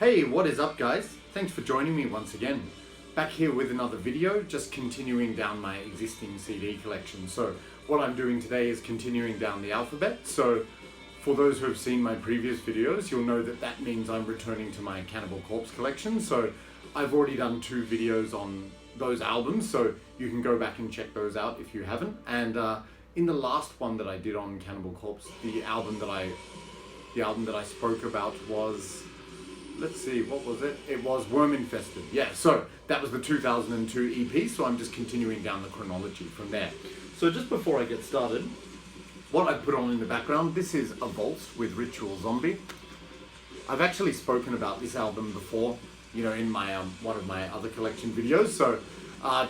Hey, what is up guys? Thanks for joining me once again. Back here with another video, just continuing down my existing CD collection. So what I'm doing today is continuing down the alphabet. So for those who have seen my previous videos, you'll know that that means I'm returning to my Cannibal Corpse collection. So I've already done 2 videos on those albums, so you can go back and check those out if you haven't. And in the last one that I did on Cannibal Corpse, the album that I spoke about was, let's see, what was it? It was Worm Infested. Yeah, so that was the 2002 EP, so I'm just continuing down the chronology from there. So just before I get started, what I put on in the background, this is AVULSED with Ritual Zombie. I've actually spoken about this album before, you know, in my one of my other collection videos. So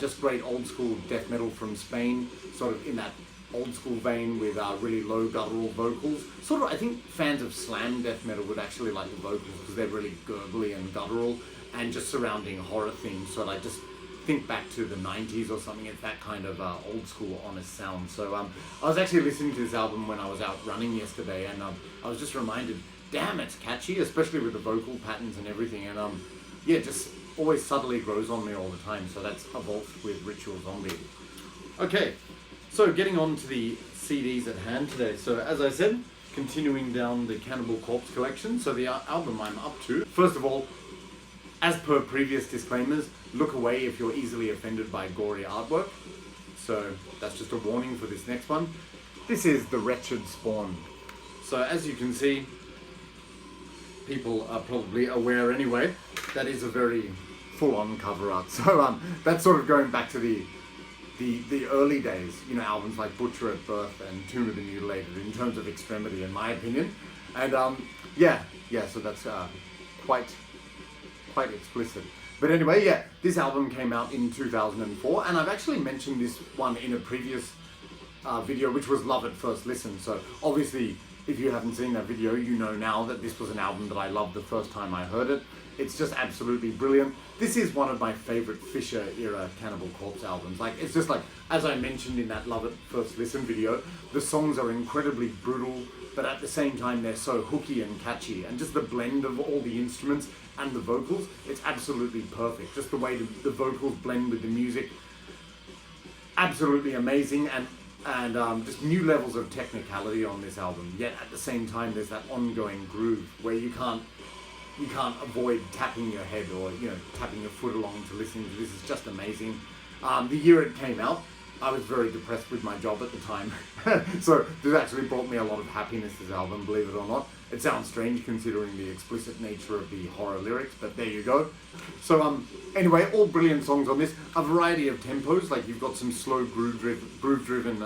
just great old school death metal from Spain, sort of in that old school vein with really low guttural vocals. Sort of, I think fans of slam death metal would actually like the vocals because they're really gurgly and guttural and just surrounding horror themes. So I just think back to the 90s or something. It's that kind of old school honest sound. So I was actually listening to this album when I was out running yesterday, and I was just reminded, damn, it's catchy, especially with the vocal patterns and everything. And yeah, just always subtly grows on me all the time. So that's AVULSED with Ritual Zombie. Okay. So getting on to the CDs at hand today. So as I said, continuing down the Cannibal Corpse collection. So the album I'm up to, first of all, as per previous disclaimers, look away if you're easily offended by gory artwork. So that's just a warning for this next one. This is the Wretched Spawn. So as you can see, people are probably aware anyway, that is a very full-on cover art. So that's sort of going back to the early days, you know, albums like Butcher at Birth and Tomb of the Mutilated in terms of extremity, in my opinion. And yeah, so that's quite explicit. But anyway, yeah, this album came out in 2004, and I've actually mentioned this one in a previous video, which was Love at First Listen. So obviously, if you haven't seen that video, you know now that this was an album that I loved the first time I heard it. It's just absolutely brilliant. This is one of my favorite Fisher era Cannibal Corpse albums. Like, it's just like, as I mentioned in that Love at First Listen video, the songs are incredibly brutal, but at the same time they're so hooky and catchy, and just the blend of all the instruments and the vocals, it's absolutely perfect. Just the way the vocals blend with the music, absolutely amazing, and just new levels of technicality on this album. Yet at the same time, there's that ongoing groove where you can't avoid tapping your head or, you know, tapping your foot along to listening to this. It's just amazing. The year it came out, I was very depressed with my job at the time. So this actually brought me a lot of happiness, this album, believe it or not. It sounds strange considering the explicit nature of the horror lyrics, but there you go. So anyway, all brilliant songs on this. A variety of tempos, like you've got some slow groove-driven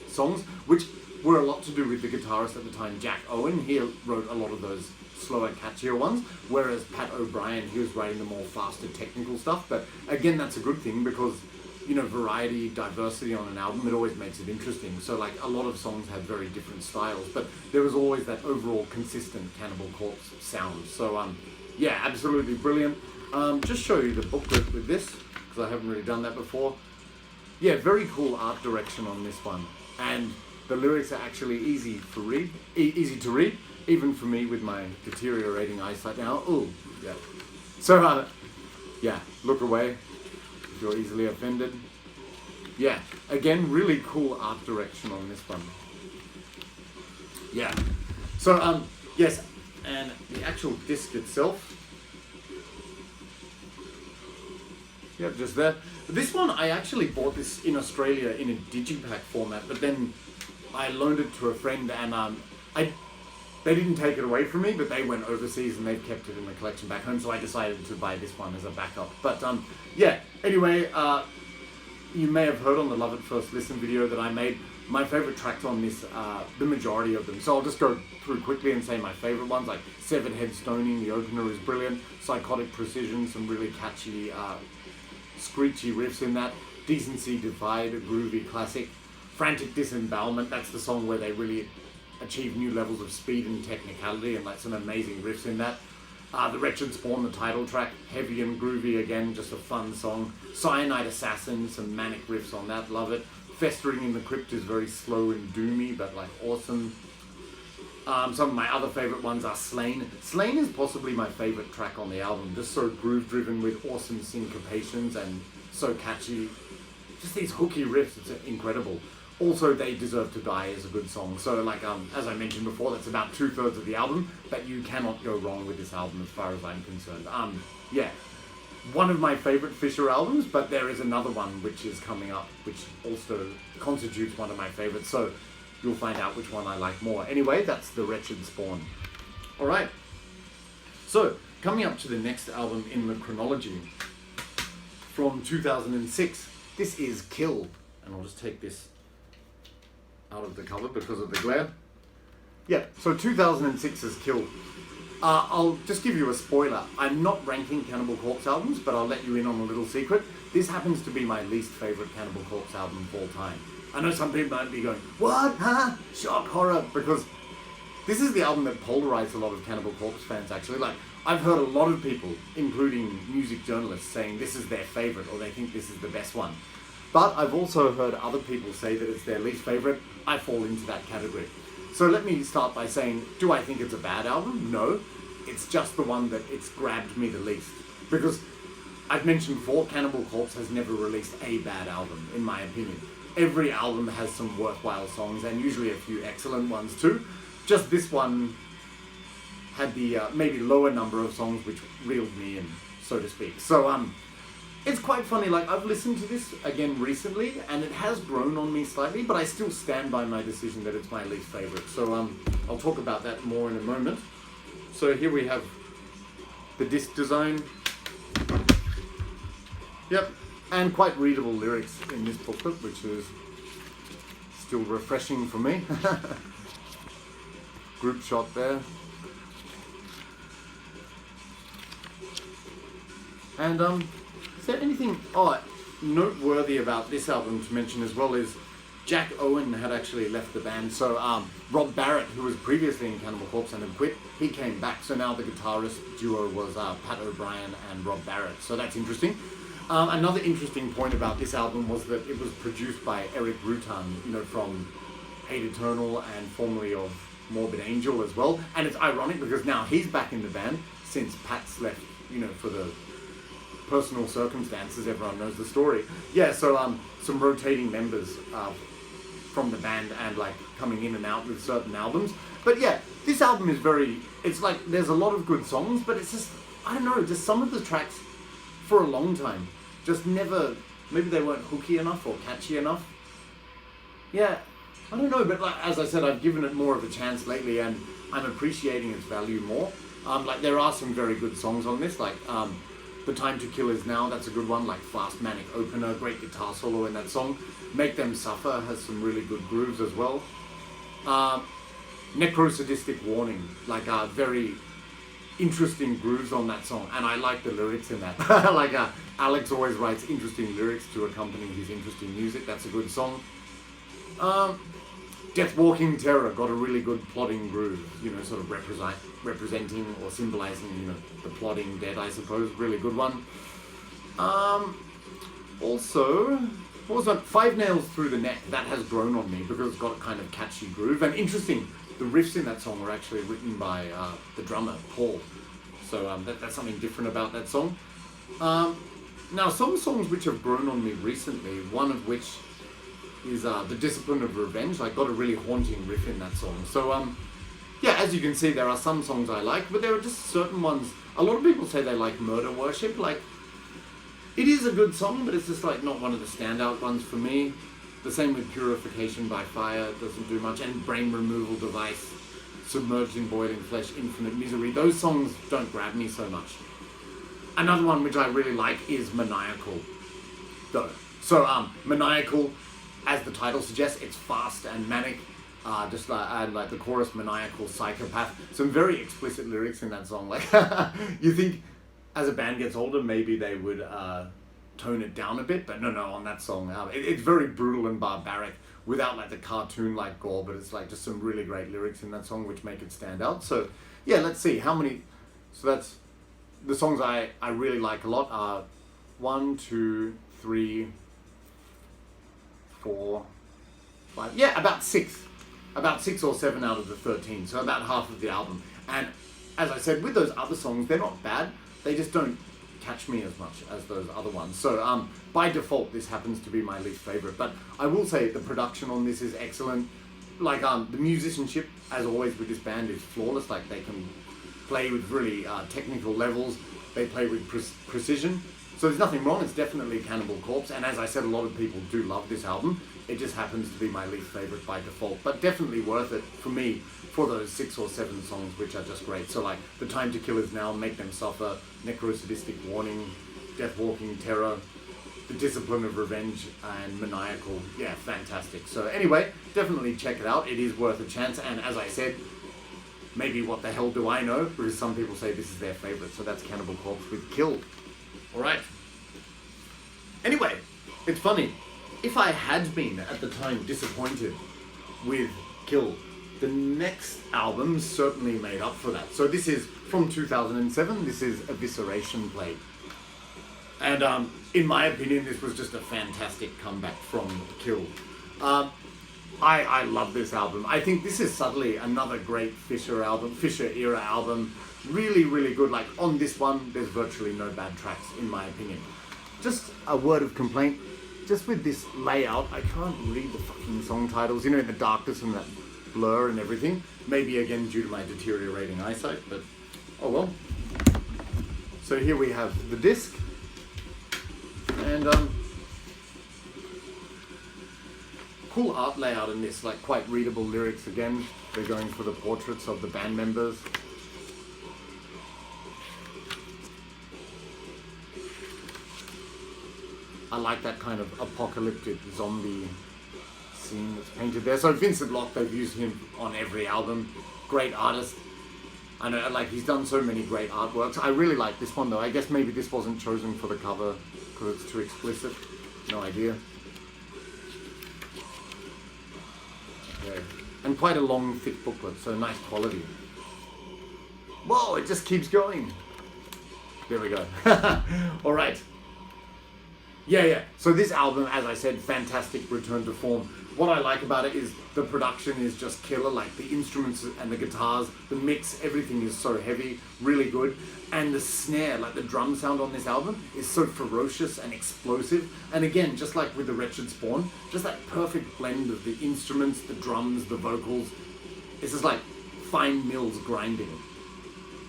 songs, which were a lot to do with the guitarist at the time, Jack Owen. He wrote a lot of those slower, catchier ones, whereas Pat O'Brien, he was writing the more faster technical stuff. But again, that's a good thing because, you know, variety, diversity on an album, it always makes it interesting. So like a lot of songs had very different styles, but there was always that overall consistent Cannibal Corpse sound. So yeah, absolutely brilliant. Just show you the booklet with this, because I haven't really done that before. Yeah, very cool art direction on this one. And the lyrics are actually easy to read, even for me with my deteriorating eyesight now. Oh, yeah. So, yeah, look away if you're easily offended. Yeah, again, really cool art direction on this one. Yeah. So, yes, and the actual disc itself. Yep, just there. This one, I actually bought this in Australia in a digipack format, but then I loaned it to a friend, and they didn't take it away from me, but they went overseas and they've kept it in the collection back home, so I decided to buy this one as a backup. But yeah, anyway, you may have heard on the Love at First Listen video that I made, my favorite tracks on this, the majority of them. So I'll just go through quickly and say my favorite ones, like Severed Head Stoning, the opener is brilliant, Psychotic Precision, some really catchy, screechy riffs in that, Decency Defied, a groovy classic, Frantic Disembowelment, that's the song where they really achieve new levels of speed and technicality, and like some amazing riffs in that. The Wretched Spawn, the title track, heavy and groovy again, just a fun song. Cyanide Assassin, some manic riffs on that, love it. Festering in the Crypt is very slow and doomy, but like awesome. Some of my other favourite ones are Slain. Slain is possibly my favourite track on the album. Just so groove-driven with awesome syncopations and so catchy. Just these hooky riffs, it's incredible. Also, They Deserve to Die is a good song. So, like, as I mentioned before, that's about 2/3 of the album, but you cannot go wrong with this album as far as I'm concerned. Yeah, one of my favourite Fisher albums, but there is another one which is coming up, which also constitutes one of my favourites, so you'll find out which one I like more. Anyway, that's the Wretched Spawn. Alright, so, coming up to the next album in the chronology, from 2006, this is Kill, and I'll just take this out of the cover because of the glare. Yeah, so 2006 is Kill. I'll just give you a spoiler. I'm not ranking Cannibal Corpse albums, but I'll let you in on a little secret. This happens to be my least favourite Cannibal Corpse album of all time. I know some people might be going, what? Huh? Shock, horror, because this is the album that polarised a lot of Cannibal Corpse fans, actually. Like, I've heard a lot of people, including music journalists, saying this is their favourite or they think this is the best one. But I've also heard other people say that it's their least favourite. I fall into that category. So let me start by saying, do I think it's a bad album? No. It's just the one that it's grabbed me the least. Because I've mentioned before, Cannibal Corpse has never released a bad album, in my opinion. Every album has some worthwhile songs, and usually a few excellent ones too. Just this one had the maybe lower number of songs which reeled me in, so to speak. So, it's quite funny, like, I've listened to this again recently, and it has grown on me slightly, but I still stand by my decision that it's my least favourite. So, I'll talk about that more in a moment. So here we have the disc design. Yep, and quite readable lyrics in this booklet, which is still refreshing for me. Group shot there. And, is there anything noteworthy about this album to mention as well is Jack Owen had actually left the band. So Rob Barrett, who was previously in Cannibal Corpse and had quit, he came back. So now the guitarist duo was Pat O'Brien and Rob Barrett. So that's interesting. Another interesting point about this album was that it was produced by Eric Rutan, you know, from Hate Eternal and formerly of Morbid Angel as well. And it's ironic because now he's back in the band since Pat's left, you know, for the personal circumstances. Everyone knows the story. Yeah, so some rotating members from the band and like coming in and out with certain albums. But yeah, this album is it's like there's a lot of good songs, but it's just, I don't know, just some of the tracks for a long time just never, maybe they weren't hooky enough or catchy enough. Yeah, I don't know, but like, as I said, I've given it more of a chance lately and I'm appreciating its value more. Like there are some very good songs on this, like The Time to Kill Is Now, that's a good one, like Fast Manic Opener, great guitar solo in that song. Make Them Suffer has some really good grooves as well. Necrosadistic Warning, like very interesting grooves on that song, and I like the lyrics in that. Like Alex always writes interesting lyrics to accompany his interesting music, that's a good song. Death Walking Terror got a really good plotting groove, you know, sort of representing or symbolizing, you know, the plodding dead, I suppose. Really good one. Also, what was that? Five Nails Through the Neck. That has grown on me because it's got a kind of catchy groove. And interesting, the riffs in that song were actually written by the drummer, Paul. So that's something different about that song. Now, some songs which have grown on me recently, one of which is The Discipline of Revenge. I got a really haunting riff in that song. So, yeah, as you can see, there are some songs I like, but there are just certain ones. A lot of people say they like Murder Worship. Like, it is a good song, but it's just like not one of the standout ones for me. The same with Purification by Fire, doesn't do much. And Brain Removal Device, Submerged in Boiling Flesh, Infinite Misery. Those songs don't grab me so much. Another one which I really like is Maniacal, though. So, Maniacal, as the title suggests, it's fast and manic. Just like the chorus, Maniacal Psychopath. Some very explicit lyrics in that song. Like, you think as a band gets older, maybe they would tone it down a bit, but no, on that song, it's very brutal and barbaric without like the cartoon-like gore, but it's like just some really great lyrics in that song which make it stand out. So, yeah, let's see how many. So that's the songs I really like a lot are 1, 2, 3, 4, 5. Yeah, about 6. about 6 or 7 out of the 13, so about half of the album. And as I said, with those other songs, they're not bad, they just don't catch me as much as those other ones. So by default, this happens to be my least favorite. But I will say the production on this is excellent. Like the musicianship, as always with this band, is flawless. Like they can play with really technical levels. They play with precision. So there's nothing wrong. It's definitely Cannibal Corpse. And as I said, a lot of people do love this album. It just happens to be my least favorite by default. But definitely worth it for me for those 6 or 7 songs, which are just great. So like The Time to Kill Is Now, Make Them Suffer, Necrosadistic Warning, Death Walking Terror, The Discipline of Revenge, and Maniacal. Yeah, fantastic. So anyway, definitely check it out. It is worth a chance. And as I said, maybe What the Hell Do I Know? Because some people say this is their favorite. So that's Cannibal Corpse with Kill. Alright. Anyway, it's funny. If I had been, at the time, disappointed with Kill, the next album certainly made up for that. So this is from 2007. This is Evisceration Plague. And in my opinion, this was just a fantastic comeback from Kill. I love this album. I think this is subtly another great Fisher era album. Really, really good. Like on this one, there's virtually no bad tracks, in my opinion. Just a word of complaint. Just with this layout, I can't read the fucking song titles, you know, in the darkness and that blur and everything. Maybe again due to my deteriorating eyesight, but oh well. So here we have the disc, and cool art layout in this, like quite readable lyrics again. They're going for the portraits of the band members. I like that kind of apocalyptic zombie scene that's painted there. So Vincent Locke, they've used him on every album. Great artist. I know, like, he's done so many great artworks. I really like this one though. I guess maybe this wasn't chosen for the cover because it's too explicit. No idea. Okay. And quite a long, thick booklet, so nice quality. Whoa, it just keeps going. There we go. Alright. Yeah. So this album, as I said, fantastic return to form. What I like about it is the production is just killer, like the instruments and the guitars, the mix, everything is so heavy, really good. And the snare, like the drum sound on this album, is so ferocious and explosive. And again, just like with the Wretched Spawn, just that perfect blend of the instruments, the drums, the vocals. It's just like fine mills grinding.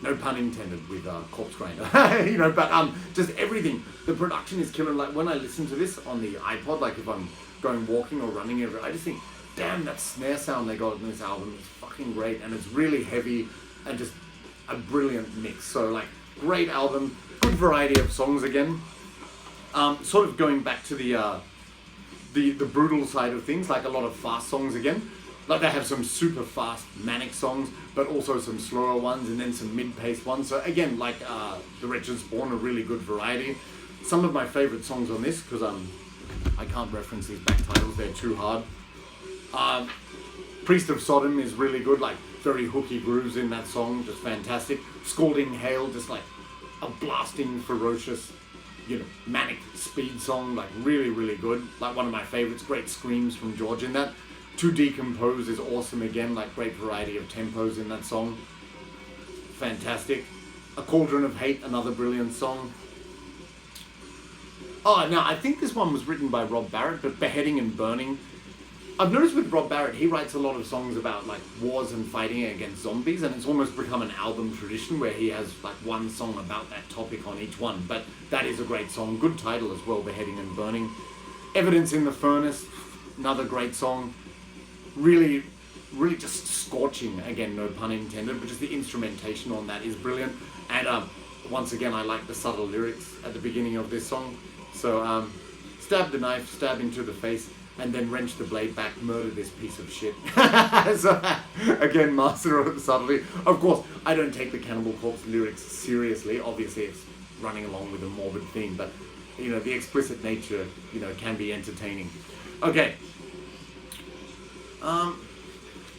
No pun intended with Corpse Grinder, you know, but just everything. The production is killer. Like when I listen to this on the iPod, like if I'm going walking or running, I just think, damn, that snare sound they got in this album is fucking great, and it's really heavy and just a brilliant mix. So like, great album, good variety of songs again. Sort of going back to the brutal side of things, like a lot of fast songs again. Like they have some super fast manic songs, but also some slower ones and then some mid-paced ones. So again, like the Wretched Spawn, a really good variety. Some of my favorite songs on this, because I can't reference these back titles, they're too hard. Priest of Sodom is really good, like very hooky grooves in that song, just fantastic. Scalding Hail, just like a blasting, ferocious, you know, manic speed song, like really, really good. Like one of my favorites, great screams from George in that. To Decompose is awesome again, like great variety of tempos in that song. Fantastic. A Cauldron of Hate, another brilliant song. Oh, now I think this one was written by Rob Barrett, but Beheading and Burning. I've noticed with Rob Barrett, he writes a lot of songs about like wars and fighting against zombies, and it's almost become an album tradition where he has like one song about that topic on each one. But that is a great song, good title as well, Beheading and Burning. Evidence in the Furnace, another great song. Really just scorching, again, no pun intended, but just the instrumentation on that is brilliant. And once again, I like the subtle lyrics at the beginning of this song. So, stab the knife, stab into the face, and then wrench the blade back, murder this piece of shit. So, again, master of the subtlety. Of course, I don't take the Cannibal Corpse lyrics seriously. Obviously, it's running along with a morbid theme, but, you know, the explicit nature, you know, can be entertaining. Okay.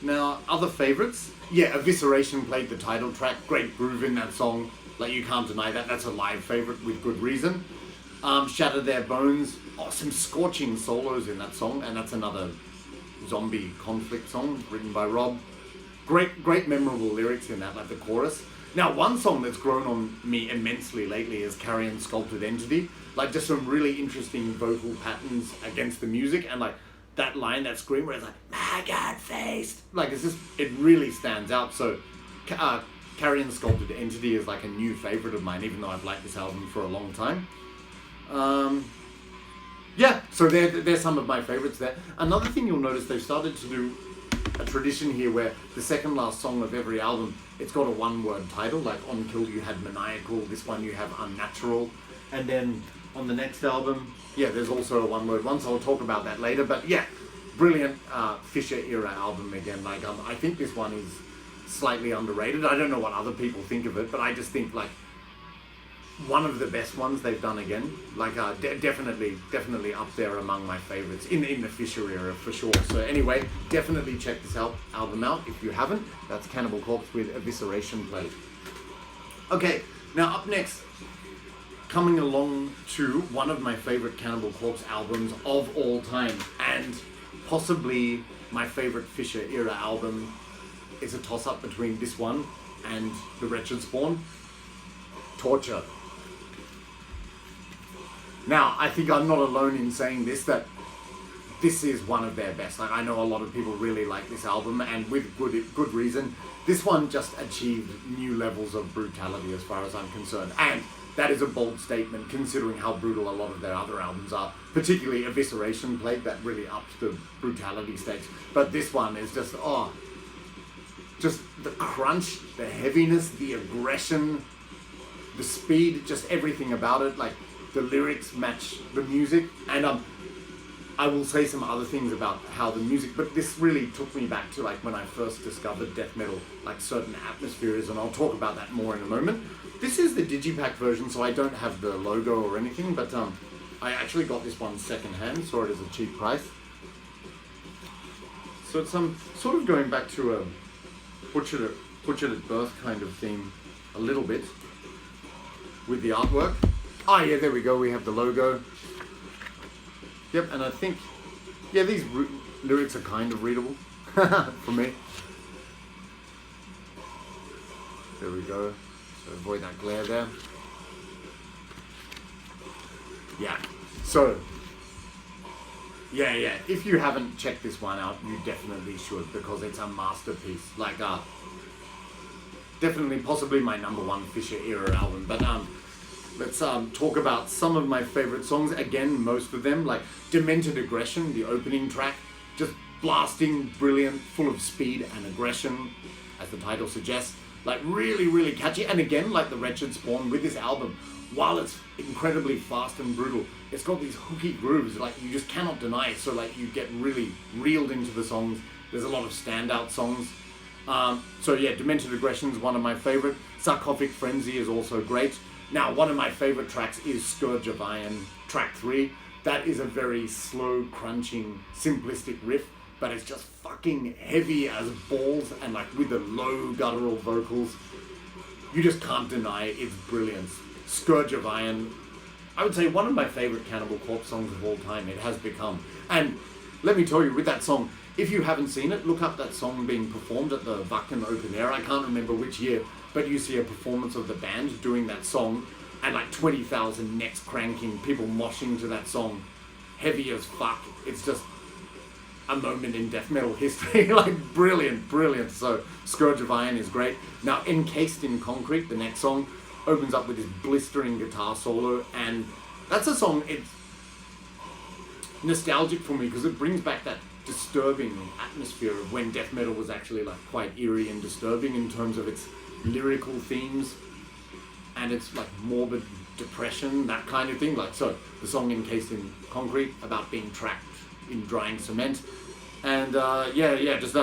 Now, other favorites. Yeah, Evisceration Plague, the title track. Great groove in that song. Like, you can't deny that. That's a live favorite with good reason. Shatter Their Bones. Oh, some scorching solos in that song. And that's another zombie conflict song written by Rob. Great memorable lyrics in that, like the chorus. Now, one song that's grown on me immensely lately is Carrion Sculpted Entity. Like, just some really interesting vocal patterns against the music, and like that line, that scream where it's like, maggot faced. Like, it's just, it really stands out. So, Carrion Sculpted Entity is like a new favorite of mine, even though I've liked this album for a long time. Yeah, so there's some of my favorites there. Another thing you'll notice, they've started to do a tradition here where the second last song of every album, it's got a one-word title. Like on Kill you had Maniacal, this one you have Unnatural, and then on the next album, yeah, there's also a one-word one, so I'll talk about that later. But yeah, brilliant Fisher era album again. Like I think this one is slightly underrated. I don't know what other people think of it, but I just think like one of the best ones they've done again. Like definitely up there among my favorites in the Fisher era for sure. So anyway, definitely check this album out if you haven't. That's Cannibal Corpse with Evisceration Plague. Okay, now up next, coming along to one of my favorite Cannibal Corpse albums of all time, and possibly my favorite Fisher era album. Is a toss-up between this one and the Wretched Spawn, Torture. Now, I think I'm not alone in saying this, that this is one of their best. Like, I know a lot of people really like this album, and with good reason. This one just achieved new levels of brutality as far as I'm concerned, and that is a bold statement considering how brutal a lot of their other albums are, particularly Evisceration Plague, that really ups the brutality stakes. But this one is just, just the crunch, the heaviness, the aggression, the speed, just everything about it. Like, the lyrics match the music, and I will say some other things about how the music, but this really took me back to like when I first discovered death metal, like certain atmospheres, and I'll talk about that more in a moment. This is the digipack version, so I don't have the logo or anything, but I actually got this one secondhand, saw it as a cheap price. So it's sort of going back to a Butchered at Birth kind of theme a little bit with the artwork. Oh yeah, there we go, we have the logo. Yep, and I think, yeah, these lyrics are kind of readable for me. There we go, so avoid that glare there. Yeah, so, yeah, if you haven't checked this one out, you definitely should, because it's a masterpiece. Like, definitely, possibly my #1 Fisher era album. But let's talk about some of my favorite songs. Again, most of them, like Demented Aggression, the opening track, just blasting, brilliant, full of speed and aggression, as the title suggests. Like, really catchy. And again, like the Wretched Spawn with this album, while it's incredibly fast and brutal, it's got these hooky grooves, like you just cannot deny it. So like you get really reeled into the songs. There's a lot of standout songs. So yeah, Demented Aggression is one of my favorite. Sarcophagic Frenzy is also great. Now, one of my favorite tracks is Scourge of Iron, track 3. That is a very slow, crunching, simplistic riff, but it's just fucking heavy as balls, and like with the low guttural vocals, you just can't deny its brilliance. Scourge of Iron, I would say one of my favorite Cannibal Corpse songs of all time. It has become. And let me tell you, with that song, if you haven't seen it, look up that song being performed at the Wacken Open Air. I can't remember which year, but you see a performance of the band doing that song, and like 20,000 necks cranking, people moshing to that song, heavy as fuck. It's just a moment in death metal history. Like, brilliant. So Scourge of Iron is great. Now, Encased in Concrete, the next song, opens up with this blistering guitar solo, and that's a song, it's nostalgic for me because it brings back that disturbing atmosphere of when death metal was actually like quite eerie and disturbing in terms of its lyrical themes and its like morbid depression, that kind of thing. Like, so the song Encased in Concrete, about being trapped in drying cement, and just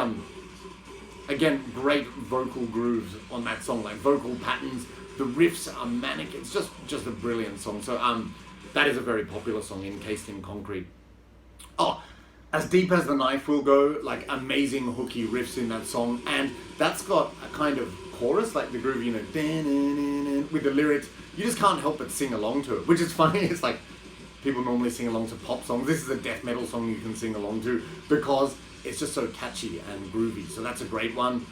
again, great vocal grooves on that song, like vocal patterns. The riffs are manic. It's just a brilliant song. So that is a very popular song, Encased in Concrete. Oh, As Deep as the Knife Will Go, like amazing hooky riffs in that song, and that's got a kind of chorus, like the groove, you know, with the lyrics. You just can't help but sing along to it, which is funny. It's like people normally sing along to pop songs. This is a death metal song you can sing along to because it's just so catchy and groovy. So that's a great one.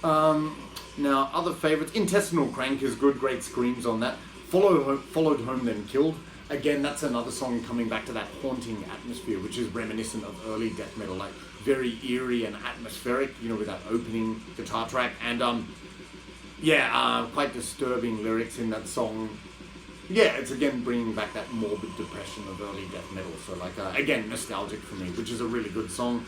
Now, other favorites, Intestinal Crank is good, great screams on that. Followed Home Then Killed. Again, that's another song coming back to that haunting atmosphere, which is reminiscent of early death metal, like very eerie and atmospheric, you know, with that opening guitar track. And quite disturbing lyrics in that song. Yeah, it's again bringing back that morbid depression of early death metal. So like, again, nostalgic for me, which is a really good song.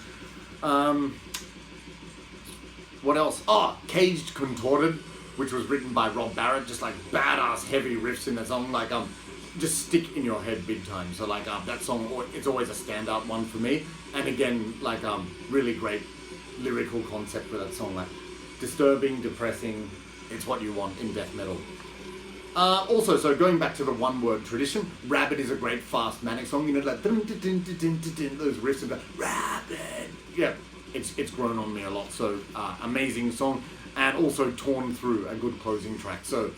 What else? Oh, Caged Contorted, which was written by Rob Barrett. Just like badass heavy riffs in that song, like just stick in your head big time. So like that song, it's always a standout one for me. And again, like really great lyrical concept for that song, like disturbing, depressing. It's what you want in death metal. Also, so going back to the one-word tradition, Rabid is a great fast manic song. You know, like dun, dun, dun, dun, dun, dun, those riffs of the Rabid. Yeah, it's grown on me a lot. So amazing song, and also Torn Through, a good closing track. So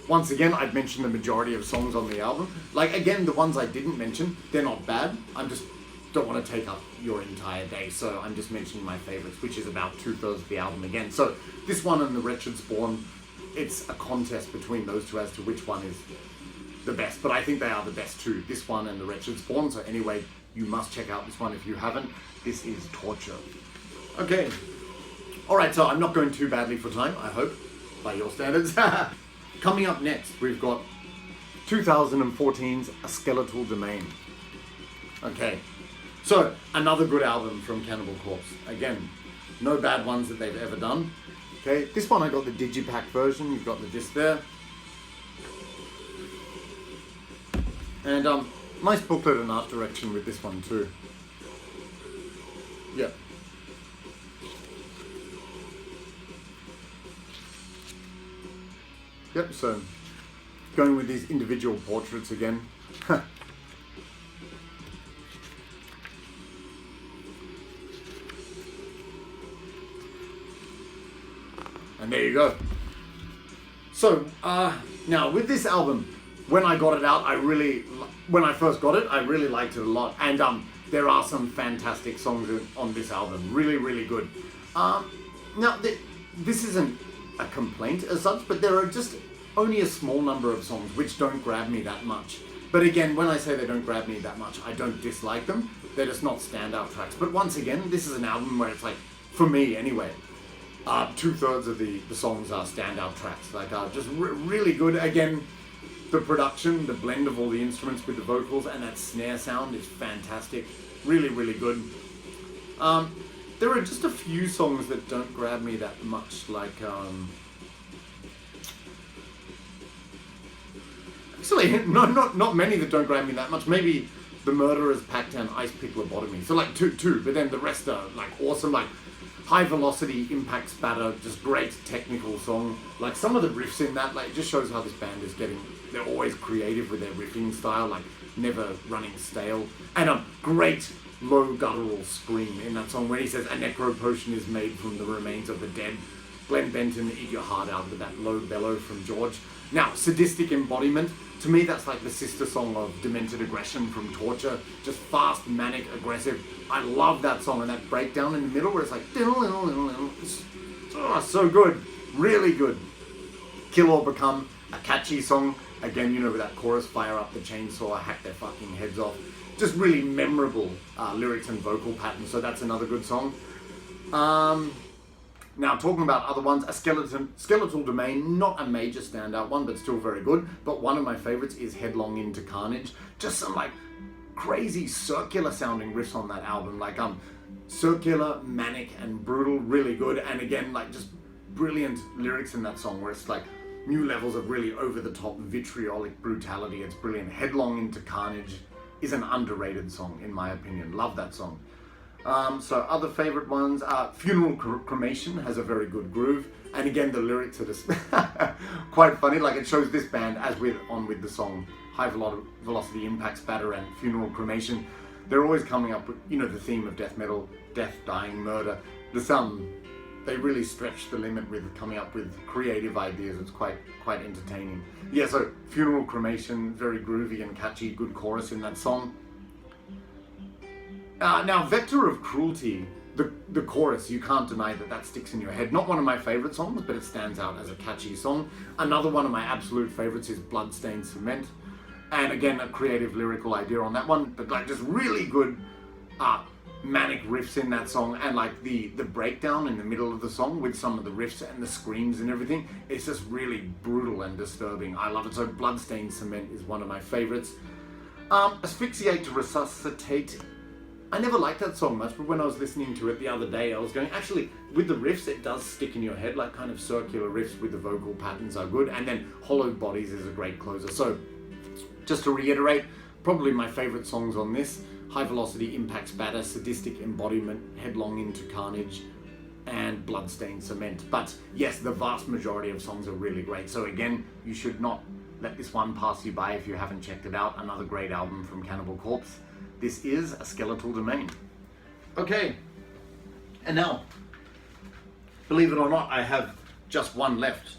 once again, I've mentioned the majority of songs on the album. Like again, the ones I didn't mention, they're not bad. I'm just don't want to take up your entire day, so I'm just mentioning my favorites, which is about 2/3 of the album again. So this one and the Wretched Spawn, it's a contest between those two as to which one is the best, but I think they are the best too, this one and the Wretched Spawn. So anyway, you must check out this one if you haven't. This is torture. Okay, alright, so I'm not going too badly for time, I hope, by your standards. Coming up next, we've got 2014's A Skeletal Domain. Okay, so another good album from Cannibal Corpse. Again, no bad ones that they've ever done. Okay, this one I got the digipack version. You've got the disc there, and nice booklet and art direction with this one too. Yep. Yep. So going with these individual portraits again. And there you go. So, now with this album, when I got it out, when I first got it, I really liked it a lot. And there are some fantastic songs on this album. Really, really good. Now, this isn't a complaint as such, but there are just only a small number of songs which don't grab me that much. But again, when I say they don't grab me that much, I don't dislike them. They're just not standout tracks. But once again, this is an album where it's like, for me anyway, 2/3 of the songs are standout tracks, like just really good. Again, the production, the blend of all the instruments with the vocals and that snare sound is fantastic. Really, really good. There are just a few songs that don't grab me that much, like actually, not many that don't grab me that much. Maybe The Murderer's Pact and Ice Pick Lobotomy. So like two, but then the rest are like awesome, like High Velocity, Impact Spatter, just great technical song. Like some of the riffs in that, like it just shows how this band is they're always creative with their riffing style, like never running stale. And a great low guttural scream in that song when he says a necro potion is made from the remains of the dead. Glenn Benton, Eat Your Heart Out with that low bellow from George. Now, Sadistic Embodiment, to me that's like the sister song of Demented Aggression from Torture. Just fast, manic, aggressive. I love that song and that breakdown in the middle where it's like, it's so good, really good. Kill or Become, a catchy song. Again, you know, with that chorus, fire up the chainsaw, hack their fucking heads off. Just really memorable lyrics and vocal patterns, so that's another good song. Now, talking about other ones, a Skeletal Domain, not a major standout one, but still very good. But one of my favorites is Headlong into Carnage. Just some like crazy circular sounding riffs on that album, like circular, manic, and brutal, really good. And again, like just brilliant lyrics in that song where it's like new levels of really over-the-top vitriolic brutality. It's brilliant. Headlong into Carnage is an underrated song, in my opinion. Love that song. So other favorite ones, Funeral Cremation has a very good groove, and again the lyrics are just quite funny. Like it shows this band, as with the song High Velocity, Impact Spatter and Funeral Cremation, they're always coming up with, you know, the theme of death metal, death, dying, murder. They really stretch the limit with coming up with creative ideas. It's quite entertaining. Yeah, so Funeral Cremation, very groovy and catchy, good chorus in that song. Now, Vector of Cruelty the chorus, you can't deny that sticks in your head. Not one of my favorite songs, but it stands out as a catchy song. Another one of my absolute favorites is Bloodstained Cement. And again, a creative lyrical idea on that one, but like just really good manic riffs in that song, and like the breakdown in the middle of the song with some of the riffs and the screams and everything. It's just really brutal and disturbing. I love it. So Bloodstained Cement is one of my favorites. Asphyxiate to Resuscitate. I never liked that song much, but when I was listening to it the other day, I was going, actually, with the riffs, it does stick in your head, like kind of circular riffs with the vocal patterns are good. And then Hollowed Bodies is a great closer. So just to reiterate, probably my favorite songs on this: High Velocity, Impact Spatter, Sadistic Embodiment, Headlong into Carnage, and Bloodstained Cement. But yes, the vast majority of songs are really great. So again, you should not let this one pass you by if you haven't checked it out. Another great album from Cannibal Corpse. This is A Skeletal Domain. Okay, and now, believe it or not, I have just one left.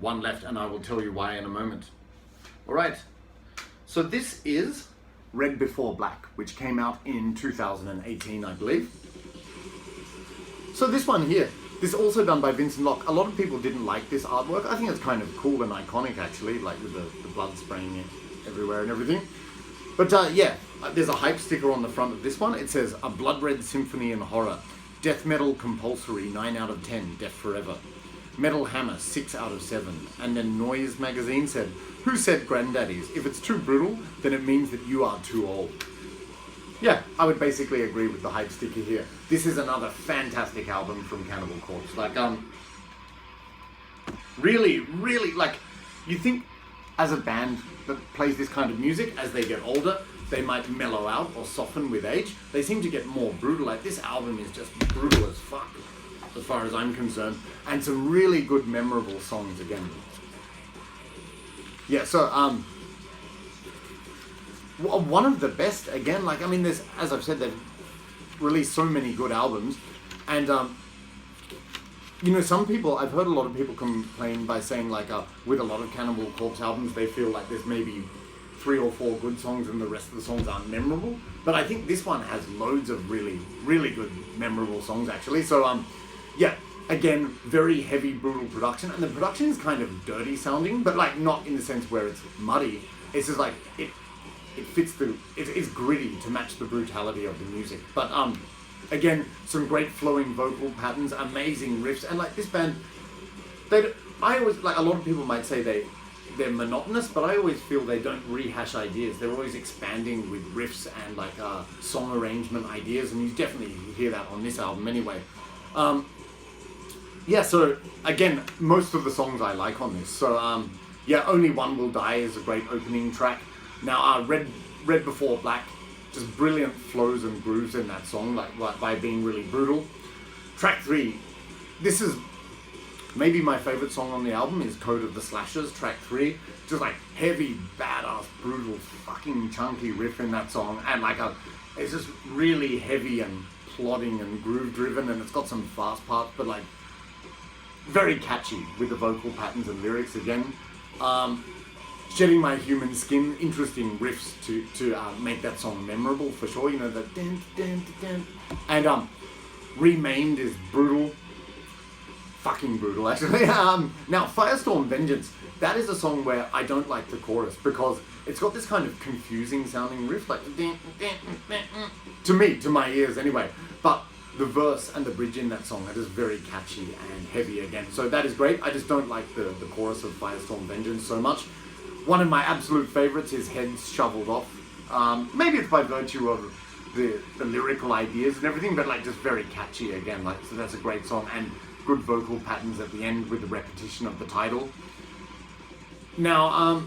One left, and I will tell you why in a moment. Alright, so this is Red Before Black, which came out in 2018, I believe. So this one here, this also done by Vincent Locke. A lot of people didn't like this artwork. I think it's kind of cool and iconic, actually, like with the blood spraying everywhere and everything. But yeah, there's a hype sticker on the front of this one. It says, "A Blood Red Symphony in Horror. Death Metal Compulsory, 9 out of 10, Death Forever. Metal Hammer, 6 out of 7. And then Noise magazine said, "Who said granddaddies? If it's too brutal, then it means that you are too old." Yeah, I would basically agree with the hype sticker here. This is another fantastic album from Cannibal Corpse. Like, really, like, you think as a band that plays this kind of music, as they get older, they might mellow out or soften with age. They seem to get more brutal. Like, this album is just brutal as fuck, as far as I'm concerned. And some really good, memorable songs again. Yeah, so, one of the best, again, like, I mean, there's, as I've said, they've released so many good albums, and, you know, some people, I've heard a lot of people complain by saying, like, with a lot of Cannibal Corpse albums, they feel like there's maybe 3 or 4 good songs and the rest of the songs aren't memorable, but I think this one has loads of really, really good, memorable songs, actually. So, yeah, again, very heavy, brutal production, and the production is kind of dirty sounding, but, like, not in the sense where it's muddy. It's just, like, it fits it's gritty to match the brutality of the music. But, again, some great flowing vocal patterns, amazing riffs, and, like, this band, I always, like, a lot of people might say they're monotonous, but I always feel they don't rehash ideas. They're always expanding with riffs and, like, song arrangement ideas, and you definitely hear that on this album anyway. Yeah, so, again, most of the songs I like on this. So, yeah, Only One Will Die is a great opening track. Now, Red Before Black, just brilliant flows and grooves in that song, like by being really brutal. Track 3, this is maybe my favorite song on the album, is Code of the Slashers, track 3. Just like heavy, badass, brutal, fucking chunky riff in that song, and like it's just really heavy and plodding and groove driven, and it's got some fast parts, but like very catchy with the vocal patterns and lyrics again. Shedding My Human Skin, interesting riffs to make that song memorable for sure. You know, the dun, dun, dun, dun. And Remained is brutal, fucking brutal actually. Now Firestorm Vengeance, that is a song where I don't like the chorus because it's got this kind of confusing sounding riff, like dun, dun, dun, dun, to me, to my ears anyway. But the verse and the bridge in that song are just very catchy and heavy again. So that is great. I just don't like the chorus of Firestorm Vengeance so much. One of my absolute favorites is Heads Shoveled Off. Maybe it's by virtue of the lyrical ideas and everything, but like just very catchy again. Like, so that's a great song, and good vocal patterns at the end with the repetition of the title. Now,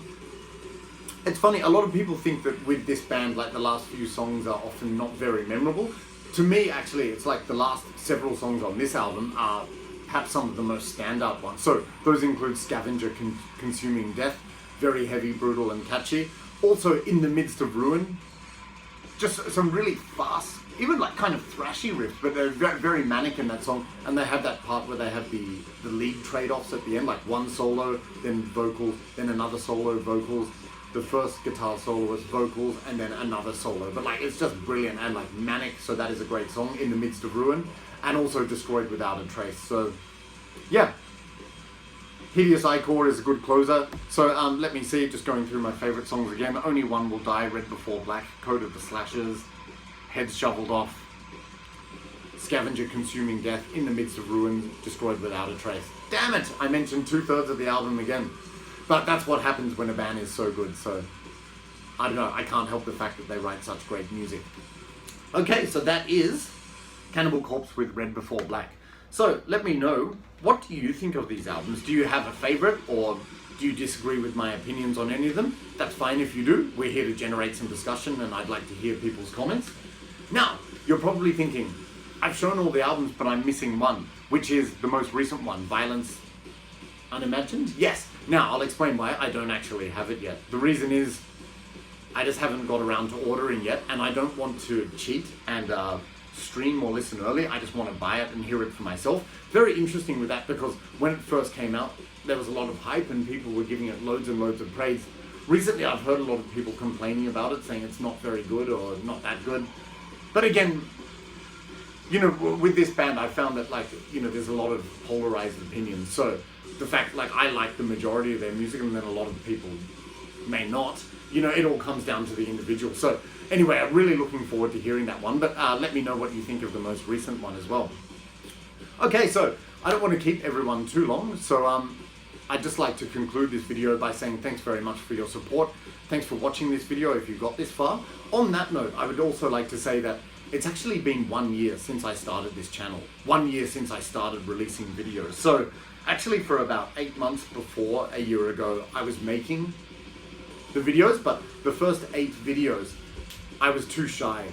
it's funny, a lot of people think that with this band, like the last few songs are often not very memorable. To me, actually, it's like the last several songs on this album are perhaps some of the most standout ones. So those include Scavenger Consuming Death, very heavy, brutal, and catchy. Also, In the Midst of Ruin, just some really fast, even like kind of thrashy riffs, but they're very, very manic in that song. And they have that part where they have the lead trade-offs at the end, like one solo, then vocals, then another solo, vocals, the first guitar soloist, vocals, and then another solo. But like, it's just brilliant and like manic, so that is a great song, In the Midst of Ruin, and also Destroyed Without a Trace. So yeah, Hideous Ichor is a good closer. So let me see, just going through my favorite songs again. Only One Will Die, Red Before Black, Code of the Slashers, Heads Shoveled Off, Scavenger Consuming Death, In the Midst of Ruin, Destroyed Without a Trace. Damn it, I mentioned 2/3 of the album again. But that's what happens when a band is so good, so I don't know, I can't help the fact that they write such great music. Okay, so that is Cannibal Corpse with Red Before Black. So let me know, what do you think of these albums? Do you have a favorite, or do you disagree with my opinions on any of them? That's fine if you do. We're here to generate some discussion, and I'd like to hear people's comments. Now, you're probably thinking, I've shown all the albums, but I'm missing one, which is the most recent one, Violence Unimagined? Yes. Now, I'll explain why I don't actually have it yet. The reason is, I just haven't got around to ordering yet, and I don't want to cheat and stream or listen early. I just want to buy it and hear it for myself. Very interesting with that, because when it first came out, there was a lot of hype and people were giving it loads and loads of praise. Recently, I've heard a lot of people complaining about it, saying it's not very good or not that good. But again, you know, with this band, I found that, like, you know, there's a lot of polarized opinions. So the fact, like, I like the majority of their music, and then a lot of people may not, you know, it all comes down to the individual. So anyway, I'm really looking forward to hearing that one, but let me know what you think of the most recent one as well. Okay, so I don't want to keep everyone too long, so I'd just like to conclude this video by saying thanks very much for your support. Thanks for watching this video if you got this far. On that note, I would also like to say that it's actually been 1 year since I started this channel. 1 year since I started releasing videos. So actually, for about 8 months before a year ago, I was making the videos, but the first 8 videos, I was too shy.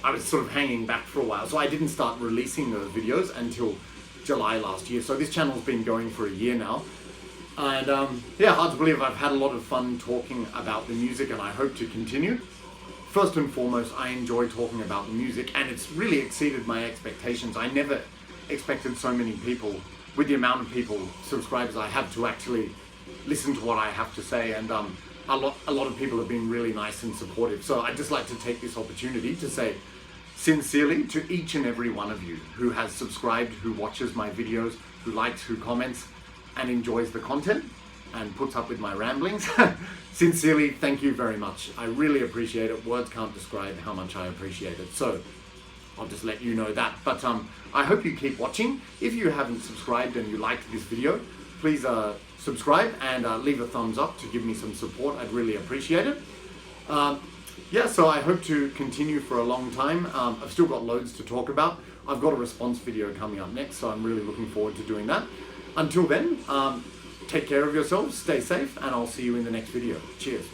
I was sort of hanging back for a while, so I didn't start releasing those videos until July last year. So this channel's been going for a year now. And yeah, hard to believe. I've had a lot of fun talking about the music, and I hope to continue. First and foremost, I enjoy talking about the music, and it's really exceeded my expectations. I never expected so many people, with the amount of people, subscribers I have, to actually listen to what I have to say, and a lot of people have been really nice and supportive. So I'd just like to take this opportunity to say sincerely to each and every one of you who has subscribed, who watches my videos, who likes, who comments, and enjoys the content, and puts up with my ramblings. Sincerely, thank you very much. I really appreciate it. Words can't describe how much I appreciate it. So I'll just let you know that. But I hope you keep watching. If you haven't subscribed and you liked this video, please subscribe and leave a thumbs up to give me some support. I'd really appreciate it. Yeah, so I hope to continue for a long time. I've still got loads to talk about. I've got a response video coming up next, so I'm really looking forward to doing that. Until then, take care of yourselves, stay safe, and I'll see you in the next video. Cheers.